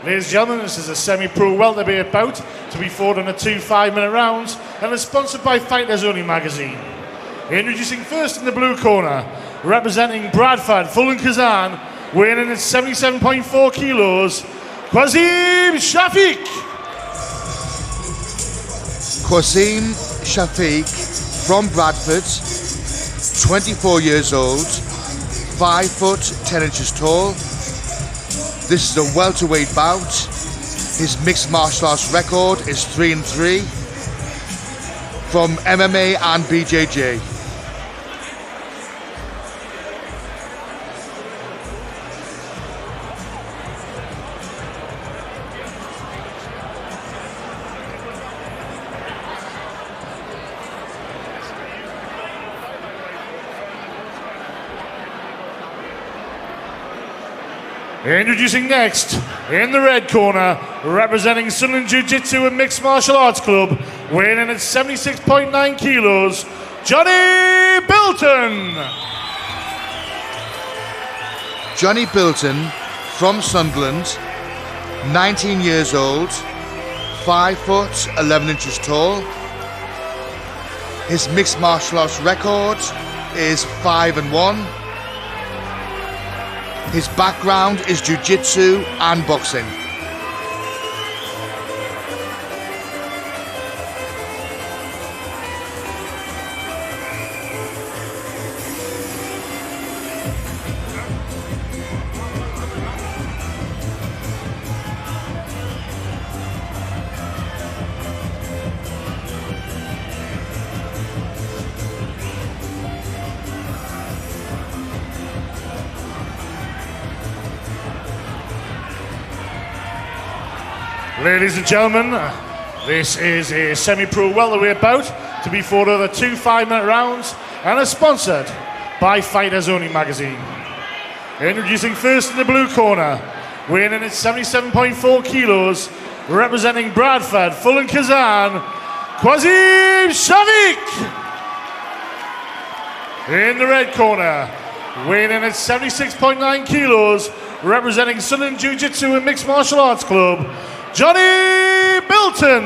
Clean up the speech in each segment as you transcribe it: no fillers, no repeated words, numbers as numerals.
Ladies and gentlemen, this is a semi-pro welterweight bout to be fought in a 2 5-minute rounds and is sponsored by Fighters Only magazine. Introducing first in the blue corner, representing Bradford, Fulham Kazan, weighing in at 77.4 kilos, Qasim Shafiq. Qasim Shafiq from Bradford, 24 years old, 5 foot 10 inches tall. This is a welterweight bout. His mixed martial arts record is 3-3 from MMA and BJJ. Introducing next, in the red corner, representing Sunderland Jiu-Jitsu and Mixed Martial Arts Club, weighing in at 76.9 kilos, Jonny Bilton. Jonny Bilton from Sunderland, 19 years old, 5 foot 11 inches tall. His mixed martial arts record is 5-1. His background is jiu-jitsu and boxing. Ladies and gentlemen, this is a semi-pro welterweight bout to be fought over 2 5-minute rounds and is sponsored by Fighters Only magazine. Introducing first in the blue corner, weighing in at 77.4 kilos, representing Bradford, Fulham Kazan, Qasim Shafiq. In the red corner, weighing in at 76.9 kilos, representing Sunderland Jiu-Jitsu and Mixed Martial Arts Club, Jonny Bilton.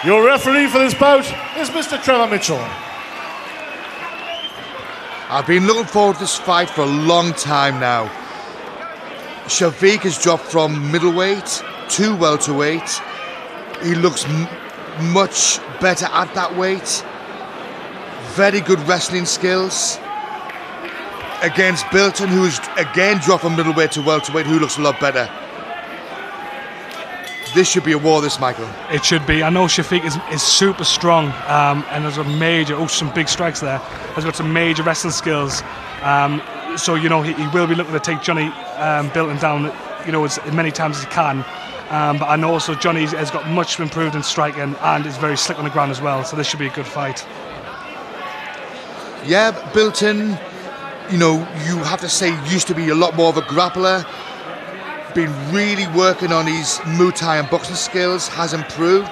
Your referee for this bout is Mr. Trevor Mitchell. I've been looking forward to this fight for a long time now. Shafiq has dropped from middleweight to welterweight. He looks much better at that weight. Very good wrestling skills. Against Bilton, who has again dropped from middleweight to welterweight, who looks a lot better. This should be a war, this, Michael. It should be. I know Shafiq is super strong and has a major, some big strikes there. Has got some major wrestling skills. So, you know, he will be looking to take Jonny Bilton down, you know, as many times as he can. But I know also Jonny has got much improved in striking and is very slick on the ground as well. So this should be a good fight. Yeah, Bilton, you know, you have to say, used to be a lot more of a grappler. Been really working on his Muay Thai and boxing skills, has improved.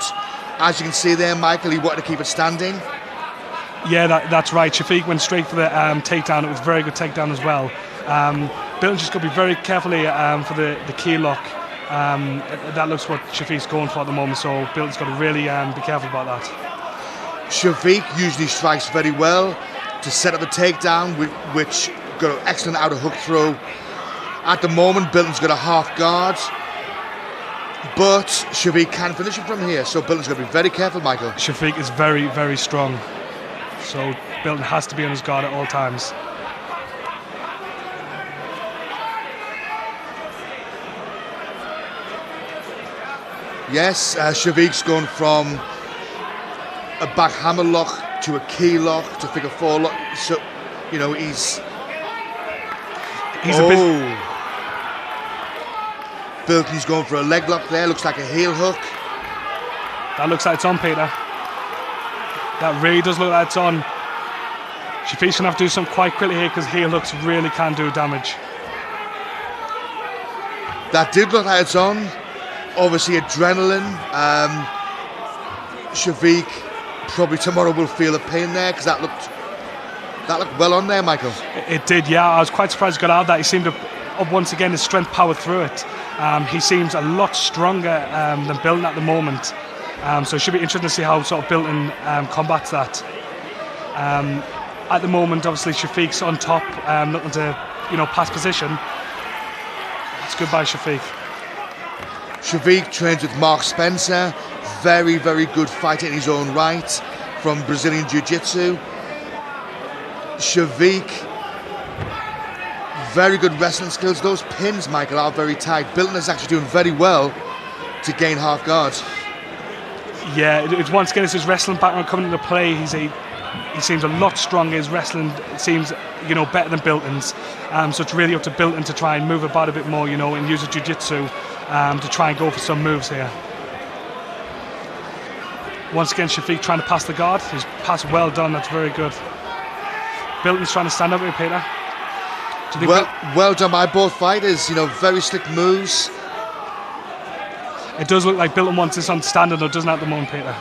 As you can see there, Michael, he wanted to keep it standing. Yeah, that's right. Shafiq went straight for the takedown. It was a very good takedown as well. Bilton just got to be very careful here for the key lock. That looks what Shafiq's going for at the moment, so Bilton's got to really be careful about that. Shafiq usually strikes very well to set up the takedown, which got an excellent outer hook throw. At the moment, Bilton's got a half guard, but Shafiq can finish it from here, so Bilton's got to be very careful, Michael. Shafiq is very, very strong, so Bilton has to be on his guard at all times. Yes, Shafiq's going from a back hammer lock to a key lock to figure 4 lock, so, you know, he's a bit... Bilton's going for a leg lock there, looks like a heel hook. That looks like it's on, Peter. That really does look like it's on. Shafiq's going to have to do something quite quickly here because heel hooks really can do damage. That did look like it's on. Obviously adrenaline. Shafiq probably tomorrow will feel a pain there because that looked well on there, Michael. It did, yeah. I was quite surprised he got out of that. He seemed to, once again, his strength powered through it. He seems a lot stronger than Bilton at the moment. So it should be interesting to see how sort of Bilton combats that. At the moment, obviously, Shafiq's on top, looking to, pass position. It's good by Shafiq. Shafiq trains with Mark Spencer, very, very good fighter in his own right, from Brazilian Jiu-Jitsu. Shafiq, very good wrestling skills. Those pins, Michael, are very tight. Bilton is actually doing very well to gain half guard. Yeah, it's once again, it's his wrestling background coming into play. He seems a lot stronger. His wrestling seems, better than Bilton's. So it's really up to Bilton to try and move about a bit more, and use the jiu-jitsu to try and go for some moves here. Once again, Shafiq trying to pass the guard. His pass well done. That's very good. Bilton's trying to stand up here, Peter. Do you think Well done by both fighters. Very slick moves. It does look like Bilton wants this on standing, though, doesn't it, at the moment, Peter?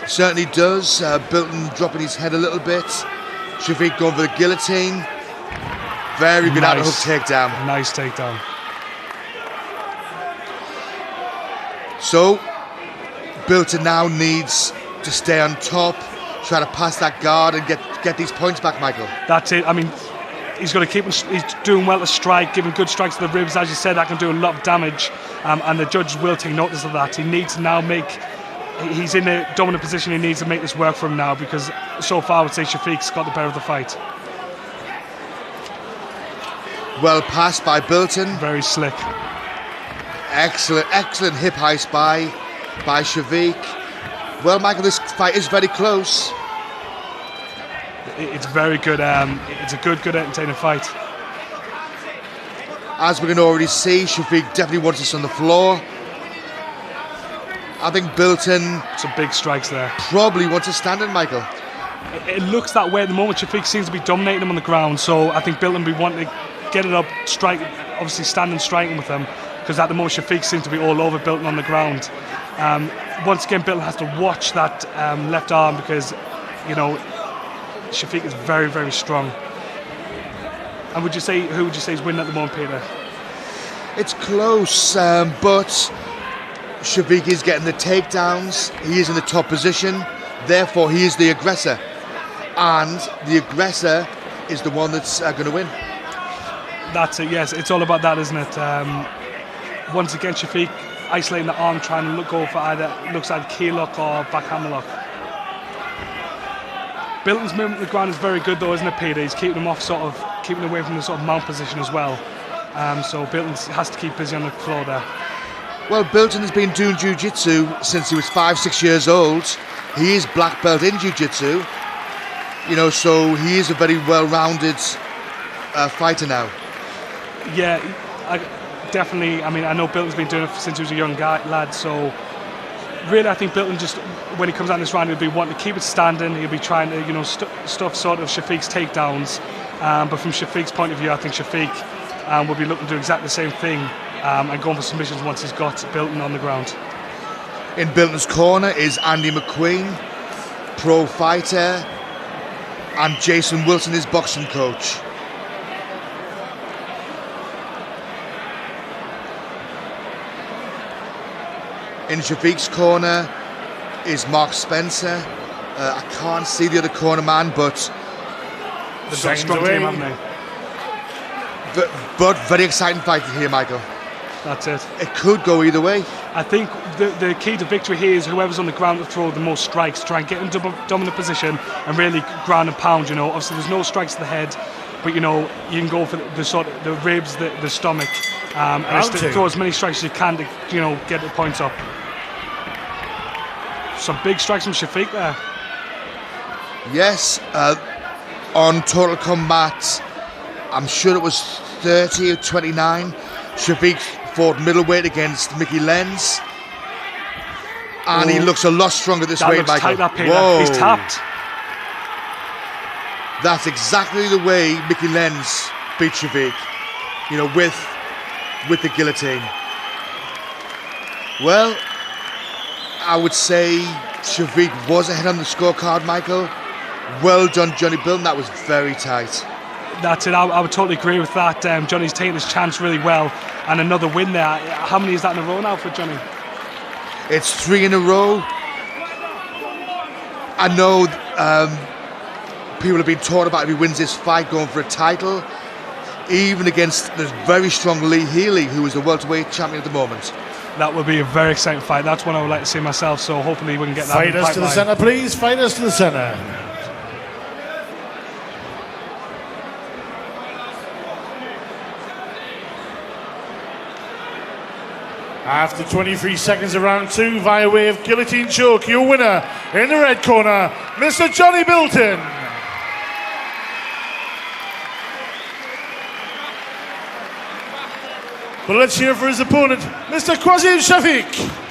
Certainly does. Bilton dropping his head a little bit. Shafiq going for the guillotine. Very good out hook takedown. Nice takedown. So, Bilton now needs to stay on top, try to pass that guard and get these points back, Michael. That's it. I mean, he's got to keep. He's doing well to strike, giving good strikes to the ribs. As you said, that can do a lot of damage, and the judge will take notice of that. He needs to now make. He's in a dominant position. He needs to make this work for him now, because so far I would say Shafiq's got the better of the fight. Well passed by Bilton. Very slick. Excellent hip heist by Shafiq. Well, Michael, this fight is very close. It's very good. It's a good entertaining fight. As we can already see, Shafiq definitely wants us on the floor. I think Bilton Some big strikes there. probably wants to stand in, Michael. It looks that way at the moment. Shafiq seems to be dominating him on the ground, so I think Bilton will be wanting to get it up, strike, obviously standing striking with him, because at the moment Shafiq seems to be all over Bilton on the ground. Once again, Bilton has to watch that left arm, because Shafiq is very, very strong. And who would you say is winning at the moment, Peter? It's close, but Shafiq is getting the takedowns. He is in the top position. Therefore, he is the aggressor. And the aggressor is the one that's going to win. That's it, yes. It's all about that, isn't it? Once again, Shafiq isolating the arm, trying to go for either, looks like key lock or backhammer lock. Bilton's movement to the ground is very good, though, isn't it, Peter? He's keeping him off, keeping away from the sort of mount position as well. So Bilton has to keep busy on the floor there. Well, Bilton has been doing jiu-jitsu since he was 5-6 years old. He is black belt in jiu-jitsu. So he is a very well-rounded fighter now. Yeah, definitely. I mean, I know Bilton's been doing it since he was a young lad, so really I think Bilton just, when he comes out this round, he'll be wanting to keep it standing. He'll be trying to, stuff sort of Shafiq's takedowns. But from Shafiq's point of view, I think Shafiq will be looking to do exactly the same thing and going for submissions once he's got Bilton on the ground. In Bilton's corner is Andy McQueen, pro fighter, and Jason Wilson, his boxing coach. In Shafiq's corner is Mark Spencer. I can't see the other corner man, but They've got a strong team, haven't they? but very exciting fight here, Michael. That's it. It could go either way. I think the key to victory here is whoever's on the ground to throw the most strikes, try and get into dominant position and really ground and pound. Obviously there's no strikes to the head, but you can go for the ribs, the stomach, and throw as many strikes as you can to get the points up. Some big strikes from Shafiq there. Yes, on Total Combat, I'm sure it was 30 or 29. Shafiq fought middleweight against Mickey Lenz, and he looks a lot stronger this way, looks Michael. Tight, that Peter. Whoa. He's tapped. That's exactly the way Mickey Lenz beat Shafiq, with the guillotine. Well, I would say Shafiq was ahead on the scorecard, Michael. Well done, Jonny Bilton. That was very tight. That's it. I would totally agree with that. Jonny's taken his chance really well, and another win there. How many is that in a row now for Jonny? It's 3 in a row. I know people have been talking about if he wins this fight going for a title, even against the very strong Lee Healy, who is the welterweight champion at the moment. That would be a very exciting fight. That's one I would like to see myself, so hopefully we can get that. Fighters to the centre, please. Fighters to the centre. After 23 seconds of round 2, via way of guillotine choke, your winner in the red corner, Mr. Jonny Bilton. But let's hear for his opponent, Mr. Qasim Shafiq.